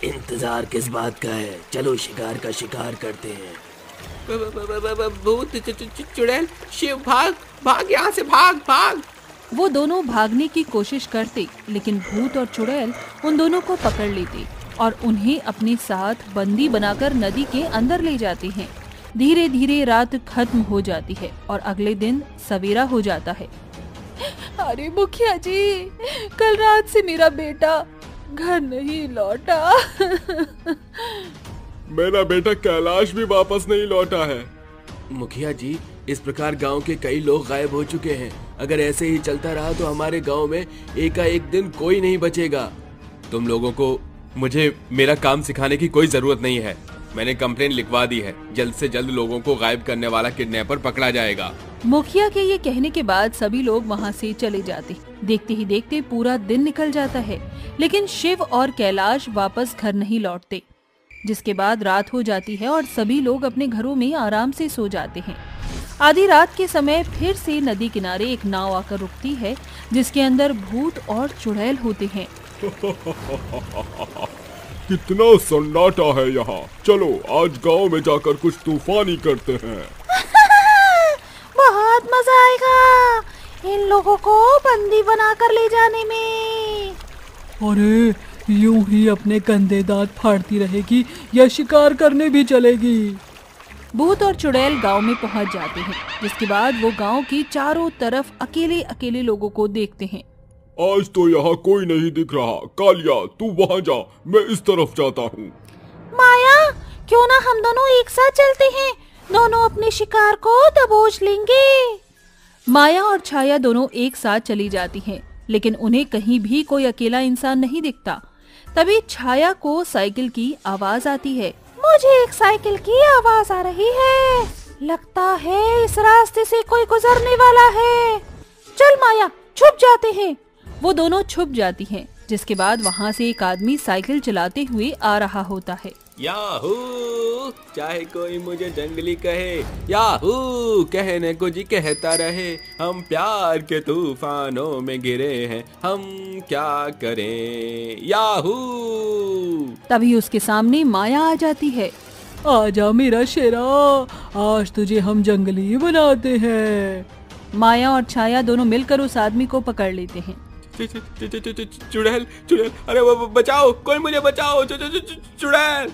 इंतजार किस बात का है, चलो शिकार का शिकार करते हैं। भूत, चुड़ैल, शिव, भाग भाग यहाँ से, भाग भाग। वो दोनों भागने की कोशिश करते, लेकिन भूत और चुड़ैल उन दोनों को पकड़ लेते और उन्हें अपने साथ बंदी बनाकर नदी के अंदर ले जाते हैं। धीरे धीरे रात खत्म हो जाती है और अगले दिन सवेरा हो जाता है। अरे मुखिया जी, कल रात से मेरा बेटा घर नहीं लौटा। मेरा बेटा कैलाश भी वापस नहीं लौटा है। मुखिया जी, इस प्रकार गांव के कई लोग गायब हो चुके हैं। अगर ऐसे ही चलता रहा तो हमारे गांव में एकाएक दिन कोई नहीं बचेगा। तुम लोगों को मुझे मेरा काम सिखाने की कोई जरूरत नहीं है। मैंने कंप्लेंट लिखवा दी है, जल्द से जल्द लोगों को गायब करने वाला किडनैपर पकड़ा जाएगा। मुखिया के ये कहने के बाद सभी लोग वहाँ से चले जाते। देखते ही देखते पूरा दिन निकल जाता है, लेकिन शिव और कैलाश वापस घर नहीं लौटते। जिसके बाद रात हो जाती है और सभी लोग अपने घरों में आराम से सो जाते हैं। आधी रात के समय फिर से नदी किनारे एक नाव आकर रुकती है, जिसके अंदर भूत और चुड़ैल होते हैं। कितना सन्नाटा है यहाँ, चलो आज गांव में जाकर कुछ तूफानी करते हैं। बहुत मजा आएगा इन लोगों को बंदी बनाकर ले जाने में। अरे यूं ही अपने गंदे दांत फाड़ती रहेगी या शिकार करने भी चलेगी। भूत और चुड़ैल गांव में पहुंच जाते हैं, जिसके बाद वो गांव की चारों तरफ अकेले अकेले लोगों को देखते हैं। आज तो यहाँ कोई नहीं दिख रहा। कालिया, तू वहाँ जा, मैं इस तरफ जाता हूँ। माया, क्यों ना हम दोनों एक साथ चलते हैं, दोनों अपने शिकार को दबोच लेंगे। माया और छाया दोनों एक साथ चली जाती हैं, लेकिन उन्हें कहीं भी कोई अकेला इंसान नहीं दिखता। तभी छाया को साइकिल की आवाज आती है। मुझे एक साइकिल की आवाज आ रही है, लगता है इस रास्ते से कोई गुजरने वाला है। चल माया, छुप जाते हैं। वो दोनों छुप जाती हैं, जिसके बाद वहाँ से एक आदमी साइकिल चलाते हुए आ रहा होता है। याहू, चाहे कोई मुझे जंगली कहे, याहू कहने को जी कहता रहे, हम प्यार के तूफानों में गिरे हैं, हम क्या करें, याहू। तभी उसके सामने माया आ जाती है। आजा मेरा शेरा, आज तुझे हम जंगली बनाते हैं। माया और छाया दोनों मिलकर उस आदमी को पकड़ लेते हैं। चुड़ैल, चुड़ैल, अरे बचाओ, कोई मुझे बचाओ, चुड़ैल।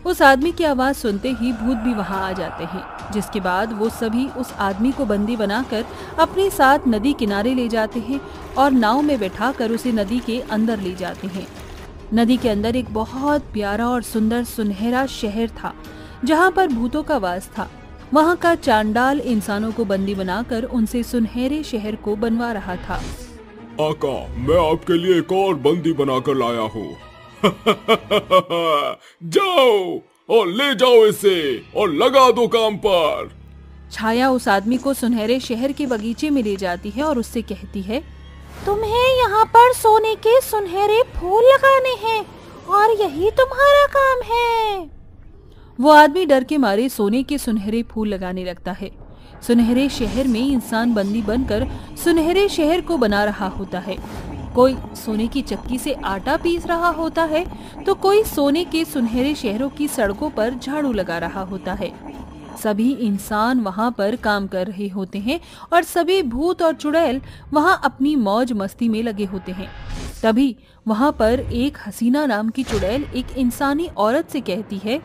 उस आदमी की आवाज सुनते ही भूत भी वहां आ जाते हैं, जिसके बाद वो सभी उस आदमी को बंदी बनाकर अपने साथ नदी किनारे ले जाते हैं और नाव में बैठाकर उसे नदी के अंदर ले जाते हैं। नदी के अंदर एक बहुत प्यारा और सुंदर सुनहरा शहर था, जहाँ पर भूतों का वास था। वहाँ का चांडाल इंसानों को बंदी बनाकर उनसे सुनहरे शहर को बनवा रहा था। आका, मैं आपके लिए एक और बंदी बनाकर लाया हूँ। जाओ और ले जाओ इसे और लगा दो काम पर। छाया उस आदमी को सुनहरे शहर के बगीचे में ले जाती है और उससे कहती है, तुम्हें यहाँ पर सोने के सुनहरे फूल लगाने हैं और यही तुम्हारा काम है। वो आदमी डर के मारे सोने के सुनहरे फूल लगाने लगता है। सुनहरे शहर में इंसान बंदी बनकर सुनहरे शहर को बना रहा होता है। कोई सोने की चक्की से आटा पीस रहा होता है, तो कोई सोने के सुनहरे शहरों की सड़कों पर झाड़ू लगा रहा होता है। सभी इंसान वहाँ पर काम कर रहे होते हैं और सभी भूत और चुड़ैल वहाँ अपनी मौज मस्ती में लगे होते हैं। तभी वहाँ पर एक हसीना नाम की चुड़ैल एक इंसानी औरत से कहती है,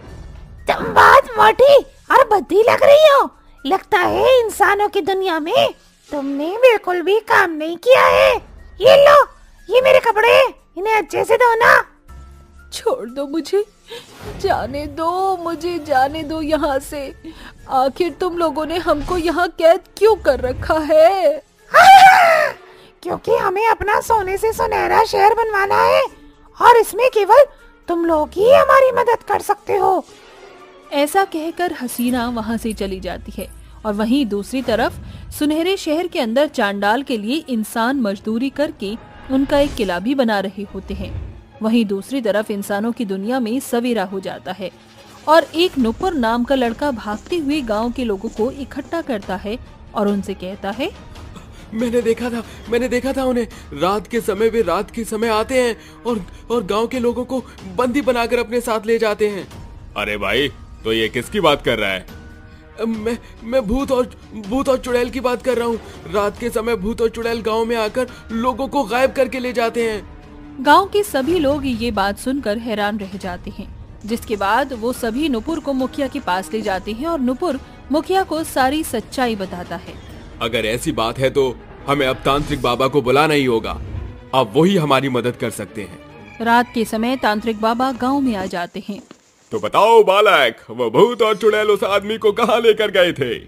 तुम बहुत मोटी और भद्दी लग रही हो। लगता है इंसानों की दुनिया में तुमने बिल्कुल भी काम नहीं किया है। ये लो, ये मेरे कपड़े, इन्हें अच्छे से धोना। छोड़ दो मुझे, जाने दो, मुझे जाने दो यहाँ से। आखिर तुम लोगों ने हमको यहाँ कैद क्यों कर रखा है? क्योंकि हमें अपना सोने से सुनहरा शहर बनवाना है और इसमें केवल तुम लोग ही हमारी मदद कर सकते हो। ऐसा कहकर हसीना वहाँ से चली जाती है और वहीं दूसरी तरफ सुनहरे शहर के अंदर चांडाल के लिए इंसान मजदूरी करके उनका एक किला भी बना रहे होते हैं। वहीं दूसरी तरफ इंसानों की दुनिया में सवेरा हो जाता है और एक नुपुर नाम का लड़का भागते हुए गांव के लोगों को इकट्ठा करता है और उनसे कहता है, मैंने देखा था उन्हें। रात के समय वे रात के समय आते हैं और गांव के लोगों को बंदी बनाकर अपने साथ ले जाते हैं। अरे भाई, तो ये किसकी बात कर रहा है? मैं भूत और चुड़ैल की बात कर रहा हूँ। रात के समय भूत और चुड़ैल गांव में आकर लोगों को गायब करके ले जाते हैं। गांव के सभी लोग ये बात सुनकर हैरान रह जाते हैं, जिसके बाद वो सभी नुपुर को मुखिया के पास ले जाते हैं और नुपुर मुखिया को सारी सच्चाई बताता है। अगर ऐसी बात है तो हमें अब तांत्रिक बाबा को बुलाना ही होगा। अब वही हमारी मदद कर सकते हैं। रात के समय तांत्रिक बाबा गांव में आ जाते हैं। तो बताओ बालक, वो भूत और चुड़ैल उस आदमी को कहाँ लेकर गए थे?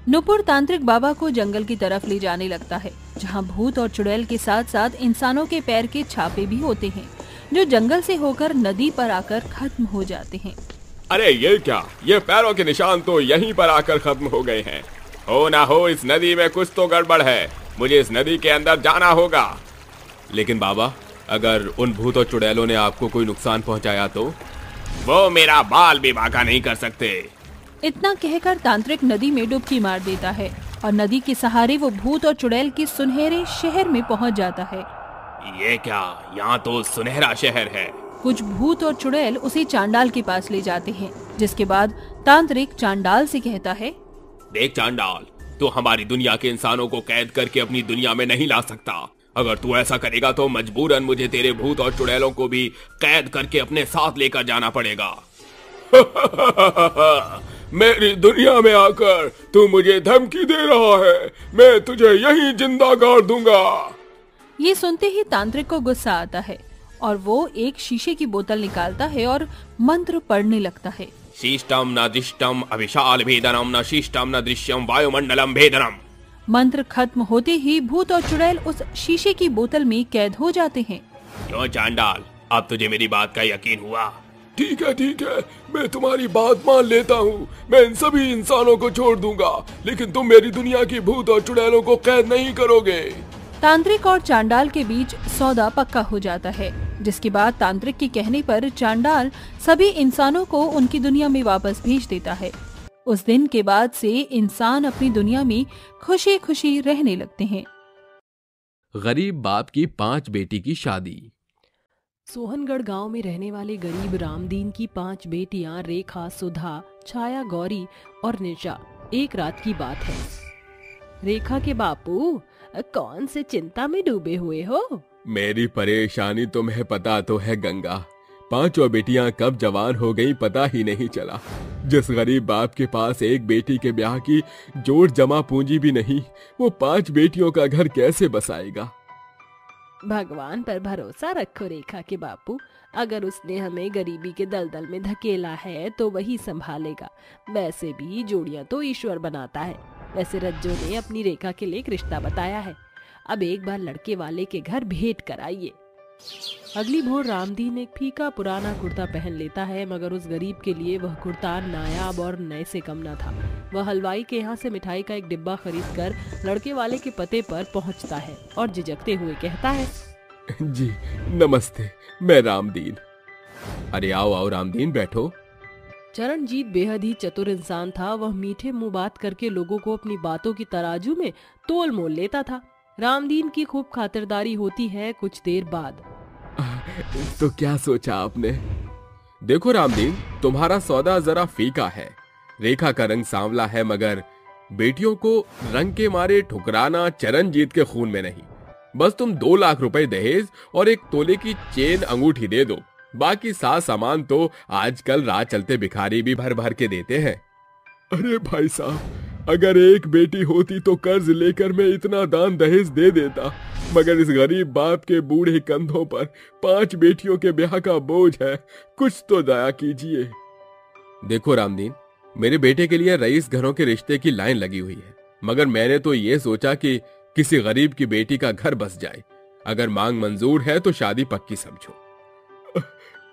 नुपुर तांत्रिक बाबा को जंगल की तरफ ले जाने लगता है, जहाँ भूत और चुड़ैल के साथ साथ इंसानों के पैर के छापे भी होते हैं, जो जंगल से होकर नदी पर आकर खत्म हो जाते हैं। अरे ये क्या, ये पैरों के निशान तो यहीं पर आकर खत्म हो गए हैं। हो ना हो इस नदी में कुछ तो गड़बड़ है। मुझे इस नदी के अंदर जाना होगा। लेकिन बाबा, अगर उन भूत और चुड़ैलों ने आपको कोई नुकसान पहुंचाया तो? वो मेरा बाल भी बांका नहीं कर सकते। इतना कहकर तांत्रिक नदी में डुबकी मार देता है और नदी के सहारे वो भूत और चुड़ैल के सुनहरे शहर में पहुंच जाता है। ये क्या, यहाँ तो सुनहरा शहर है। कुछ भूत और चुड़ैल उसे चांडाल के पास ले जाते हैं, जिसके बाद तांत्रिक चांडाल से कहता है, देख चांडाल, तू हमारी दुनिया के इंसानों को कैद करके अपनी दुनिया में नहीं ला सकता। अगर तू ऐसा करेगा तो मजबूरन मुझे तेरे भूत और चुड़ैलों को भी कैद करके अपने साथ लेकर जाना पड़ेगा। मेरी दुनिया में आकर तू मुझे धमकी दे रहा है। मैं तुझे यहीं जिंदा गाड़ दूंगा। ये सुनते ही तांत्रिक को गुस्सा आता है और वो एक शीशे की बोतल निकालता है और मंत्र पढ़ने लगता है। शिष्टम न दृष्टम अभिशाल भेदनम न शिष्टम न दृश्यम वायुमंडलम भेदनम। मंत्र खत्म होते ही भूत और चुड़ैल उस शीशे की बोतल में कैद हो जाते हैं। क्यों चांडाल, अब तुझे मेरी बात का यकीन हुआ? ठीक है, मैं तुम्हारी बात मान लेता हूँ। मैं इन सभी इंसानों को छोड़ दूंगा, लेकिन तुम मेरी दुनिया की भूत और चुड़ैलों को कैद नहीं करोगे। तांत्रिक और चांडाल के बीच सौदा पक्का हो जाता है, जिसके बाद तांत्रिक के कहने पर चांडाल सभी इंसानों को उनकी दुनिया में वापस भेज देता है। उस दिन के बाद से इंसान अपनी दुनिया में खुशी खुशी रहने लगते हैं। गरीब बाप की 5 बेटी की शादी। सोहनगढ़ गांव में रहने वाले गरीब रामदीन की 5 बेटियां रेखा, सुधा, छाया, गौरी और निशा। एक रात की बात है। रेखा के बापू, कौन से चिंता में डूबे हुए हो? मेरी परेशानी तुम्हें पता तो है गंगा। 5 बेटियां कब जवान हो गईं पता ही नहीं चला। जिस गरीब बाप के पास एक बेटी के ब्याह की जोड़ जमा पूंजी भी नहीं, वो 5 बेटियों का घर कैसे बसाएगा? भगवान पर भरोसा रखो रेखा के बापू। अगर उसने हमें गरीबी के दलदल में धकेला है तो वही संभालेगा। वैसे भी जोड़ियां तो ईश्वर बनाता है। वैसे रज्जो ने अपनी रेखा के लिए एक रिश्ता बताया है। अब एक बार लड़के वाले के घर भेंट कराइए। अगली भोर रामदीन एक फीका पुराना कुर्ता पहन लेता है, मगर उस गरीब के लिए वह कुर्ता नायाब और नए से कम न था। वह हलवाई के यहाँ से मिठाई का एक डिब्बा खरीद कर लड़के वाले के पते पर पहुँचता है और झिझकते हुए कहता है, जी नमस्ते, मैं रामदीन। अरे आओ रामदीन, बैठो। चरणजीत बेहद ही चतुर इंसान था। वह मीठे मुंह बात करके लोगों को अपनी बातों की तराजू में तोल मोल लेता था। रामदीन की खूब खातिरदारी होती है। कुछ देर बाद, तो क्या सोचा आपने? देखो रामदीन, तुम्हारा सौदा जरा फीका है। रेखा का रंग सांवला है, मगर बेटियों को रंग के मारे ठुकराना चरणजीत के खून में नहीं। बस तुम 2 लाख रुपए दहेज और 1 तोले की चेन अंगूठी दे दो। बाकी साथ सामान तो आजकल राह चलते भिखारी भी भर भर के देते हैं। अरे भाई साहब, अगर एक बेटी होती तो कर्ज लेकर मैं इतना दान दहेज दे देता, मगर इस गरीब बाप के बूढ़े कंधों पर 5 बेटियों के ब्याह का बोझ है। कुछ तो दया कीजिए। देखो रामदीन, मेरे बेटे के लिए रईस घरों के रिश्ते की लाइन लगी हुई है, मगर मैंने तो ये सोचा कि किसी गरीब की बेटी का घर बस जाए। अगर मांग मंजूर है तो शादी पक्की समझो।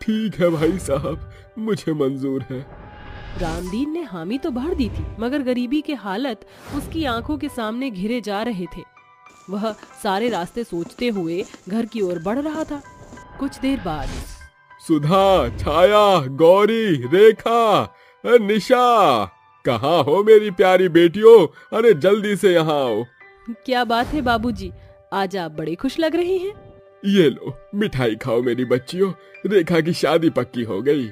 ठीक है भाई साहब, मुझे मंजूर है। रामदीन ने हामी तो भर दी थी, मगर गरीबी के हालत उसकी आंखों के सामने घिरे जा रहे थे। वह सारे रास्ते सोचते हुए घर की ओर बढ़ रहा था। कुछ देर बाद सुधा, छाया, गौरी, रेखा, निशा, कहाँ हो मेरी प्यारी बेटियों? अरे जल्दी से यहाँ आओ। क्या बात है बाबूजी, आज आप बड़े खुश लग रहे हैं। ये लो मिठाई खाओ मेरी बच्चियों, रेखा की शादी पक्की हो गई।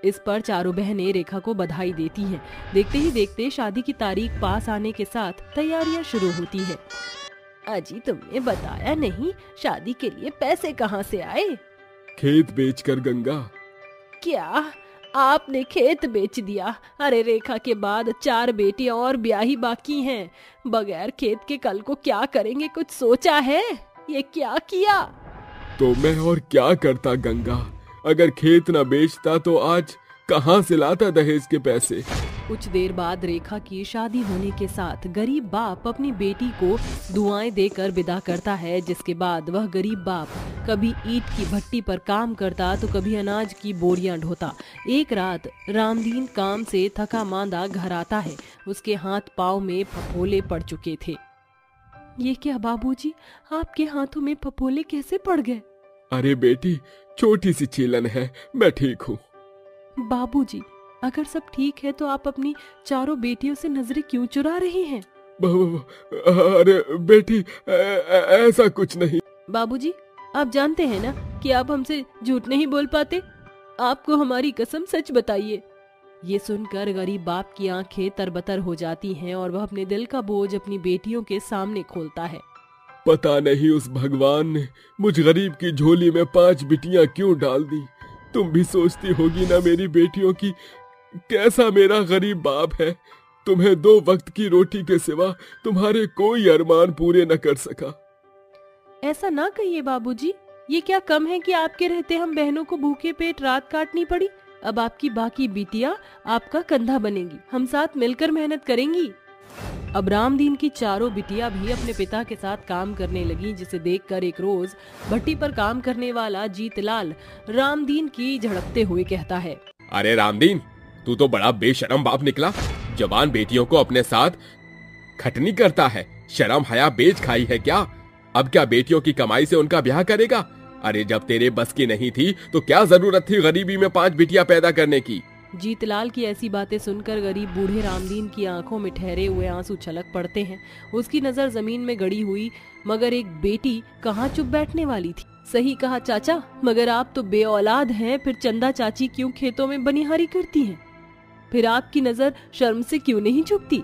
इस पर चारों बहनें रेखा को बधाई देती हैं। देखते ही देखते शादी की तारीख पास आने के साथ तैयारियां शुरू होती है। अजी तुमने बताया नहीं, शादी के लिए पैसे कहाँ से आए? खेत बेचकर गंगा। क्या आपने खेत बेच दिया? अरे रेखा के बाद 4 बेटियां और ब्याही बाकी हैं। बगैर खेत के कल को क्या करेंगे, कुछ सोचा है? ये क्या किया? तो मैं और क्या करता गंगा, अगर खेत न बेचता तो आज कहाँ से लाता दहेज के पैसे। कुछ देर बाद रेखा की शादी होने के साथ गरीब बाप अपनी बेटी को दुआएं देकर विदा करता है, जिसके बाद वह गरीब बाप कभी ईंट की भट्टी पर काम करता तो कभी अनाज की बोरियां ढोता। एक रात रामदीन काम से थका मांदा घर आता है। उसके हाथ पाँव में फफोले पड़ चुके थे। ये क्या बाबूजी, आपके हाथों में फफोले कैसे पड़ गए? अरे बेटी, छोटी सी छीलन है, मैं ठीक हूँ। बाबूजी, अगर सब ठीक है तो आप अपनी चारों बेटियों से नजरें क्यों चुरा रही हैं? अरे बेटी, ऐसा कुछ नहीं। बाबूजी, आप जानते हैं ना कि आप हमसे झूठ नहीं बोल पाते। आपको हमारी कसम, सच बताइए। ये सुनकर गरीब बाप की आंखें तरबतर हो जाती हैं और वह अपने दिल का बोझ अपनी बेटियों के सामने खोलता है। पता नहीं उस भगवान ने मुझ गरीब की झोली में 5 बिटियां क्यों डाल दी। तुम भी सोचती होगी ना मेरी बेटियों की, कैसा मेरा गरीब बाप है। तुम्हें 2 वक्त की रोटी के सिवा तुम्हारे कोई अरमान पूरे न कर सका। ऐसा ना कहिए बाबूजी, ये क्या कम है कि आपके रहते हम बहनों को भूखे पेट रात काटनी पड़ी। अब आपकी बाकी बिटिया आपका कंधा बनेगी, हम साथ मिलकर मेहनत करेंगी। अब रामदीन की चारों बिटिया भी अपने पिता के साथ काम करने लगी, जिसे देखकर एक रोज भट्टी पर काम करने वाला जीतलाल रामदीन की झड़पते हुए कहता है, अरे रामदीन, तू तो बड़ा बेशरम बाप निकला। जवान बेटियों को अपने साथ खटनी करता है, शर्म हया बेच खाई है क्या? अब क्या बेटियों की कमाई से उनका ब्याह करेगा? अरे जब तेरे बस की नहीं थी तो क्या जरूरत थी गरीबी में 5 बिटियां पैदा करने की? जीतलाल की ऐसी बातें सुनकर गरीब बूढ़े रामदीन की आंखों में ठहरे हुए आंसू छलक पड़ते हैं। उसकी नजर जमीन में गड़ी हुई मगर एक बेटी कहाँ चुप बैठने वाली थी। सही कहा चाचा, मगर आप तो बेऔलाद हैं, फिर चंदा चाची क्यों खेतों में बनिहारी करती हैं? फिर आपकी नजर शर्म से क्यों नहीं झुकती?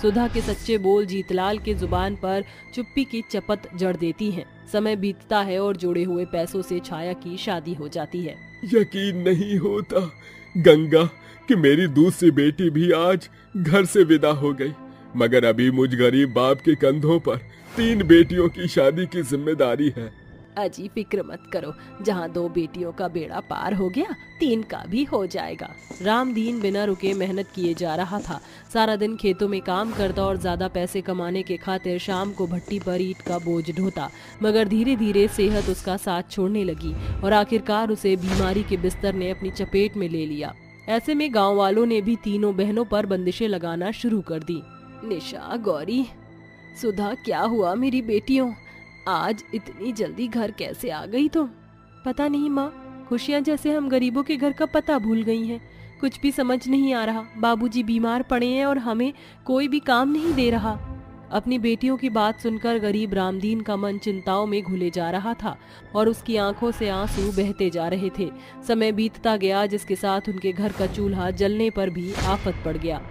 सुधा के सच्चे बोल जीतलाल के जुबान पर चुप्पी की चपत जड़ देती हैं। समय बीतता है और जोड़े हुए पैसों से छाया की शादी हो जाती है। यकीन नहीं होता गंगा कि मेरी दूसरी बेटी भी आज घर से विदा हो गई, मगर अभी मुझ गरीब बाप के कंधों पर 3 बेटियों की शादी की जिम्मेदारी है। अजी फिक्र मत करो, जहाँ 2 बेटियों का बेड़ा पार हो गया, 3 का भी हो जाएगा। रामदीन बिना रुके मेहनत किए जा रहा था। सारा दिन खेतों में काम करता और ज्यादा पैसे कमाने के खातिर शाम को भट्टी पर ईंट का बोझ ढोता, मगर धीरे धीरे सेहत उसका साथ छोड़ने लगी और आखिरकार उसे बीमारी के बिस्तर ने अपनी चपेट में ले लिया। ऐसे में गाँव वालों ने भी तीनों बहनों पर बंदिशें लगाना शुरू कर दी। निशा, गौरी, सुधा, क्या हुआ मेरी बेटियों? आज इतनी जल्दी घर कैसे आ गई तुम? पता नहीं माँ, खुशियाँ जैसे हम गरीबों के घर का पता भूल गई हैं। कुछ भी समझ नहीं आ रहा। बाबूजी बीमार पड़े हैं और हमें कोई भी काम नहीं दे रहा। अपनी बेटियों की बात सुनकर गरीब रामदीन का मन चिंताओं में घुले जा रहा था और उसकी आंखों से आंसू बहते जा रहे थे। समय बीतता गया, जिसके साथ उनके घर का चूल्हा जलने पर भी आफत पड़ गया।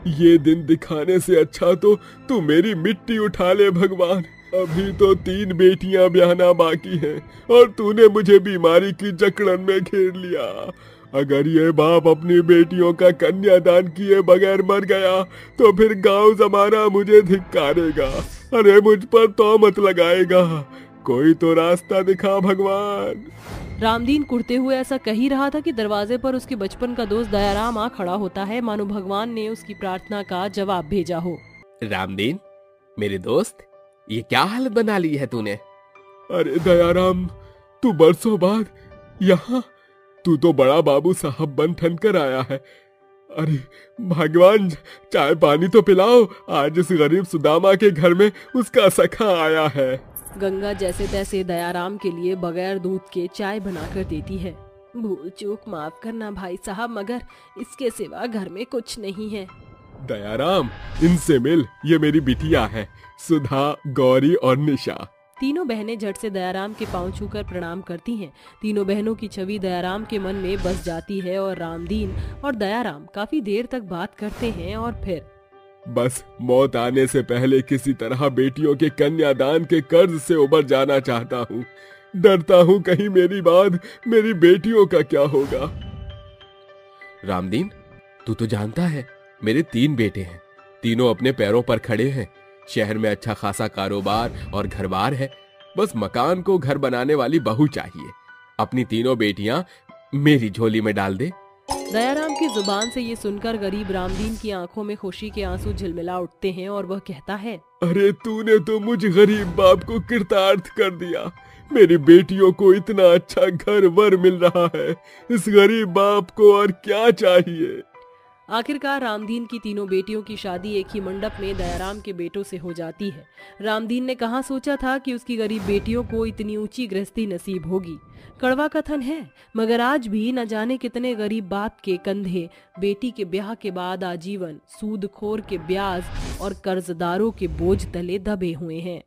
ये दिन दिखाने से अच्छा तो तू मेरी मिट्टी उठा ले भगवान। अभी तो 3 बेटियां ब्याहना बाकी हैं और तूने मुझे बीमारी की जकड़न में घेर लिया। अगर ये बाप अपनी बेटियों का कन्यादान किए बगैर मर गया तो फिर गांव जमाना मुझे धिक्कारेगा। अरे मुझ पर तौमत लगाएगा। कोई तो रास्ता दिखा भगवान। रामदीन कुड़ते हुए ऐसा कह ही रहा था कि दरवाजे पर उसके बचपन का दोस्त दयाराम आ खड़ा होता है, मानो भगवान ने उसकी प्रार्थना का जवाब भेजा हो। रामदीन, मेरे दोस्त, ये क्या हालत बना ली है तूने? अरे दयाराम, तू बरसों बाद यहाँ? तू तो बड़ा बाबू साहब बन ठन कर आया है। अरे भगवान, चाय पानी तो पिलाओ। आज इस गरीब सुदामा के घर में उसका सखा आया है। गंगा जैसे तैसे दयाराम के लिए बगैर दूध के चाय बनाकर देती है। भूल चूक माफ करना भाई साहब, मगर इसके सिवा घर में कुछ नहीं है। दयाराम, इनसे मिल, ये मेरी बिटिया है, सुधा, गौरी और निशा। तीनों बहनें झट से दयाराम के पांव छूकर प्रणाम करती हैं। तीनों बहनों की छवि दयाराम के मन में बस जाती है और रामदीन और दयाराम काफी देर तक बात करते हैं और फिर बस मौत आने से पहले किसी तरह बेटियों के कन्यादान के कर्ज से उबर जाना चाहता हूँ। डरता हूँ कहीं मेरी बाद मेरी बेटियों का क्या होगा। रामदीन, तू तो जानता है मेरे 3 बेटे हैं, तीनों अपने पैरों पर खड़े हैं। शहर में अच्छा खासा कारोबार और घरबार है। बस मकान को घर बनाने वाली बहू चाहिए। अपनी तीनों बेटियां मेरी झोली में डाल दे। दयाराम की जुबान से ये सुनकर गरीब रामदीन की आंखों में खुशी के आंसू झिलमिला उठते हैं और वह कहता है, अरे तूने तो मुझ गरीब बाप को कृतार्थ कर दिया। मेरी बेटियों को इतना अच्छा घर वर मिल रहा है। इस गरीब बाप को और क्या चाहिए। आखिरकार रामदीन की तीनों बेटियों की शादी एक ही मंडप में दयाराम के बेटों से हो जाती है। रामदीन ने कहाँ सोचा था कि उसकी गरीब बेटियों को इतनी ऊंची गृहस्थी नसीब होगी। कड़वा कथन है, मगर आज भी न जाने कितने गरीब बाप के कंधे बेटी के ब्याह के बाद आजीवन सूदखोर के ब्याज और कर्जदारों के बोझ तले दबे हुए हैं।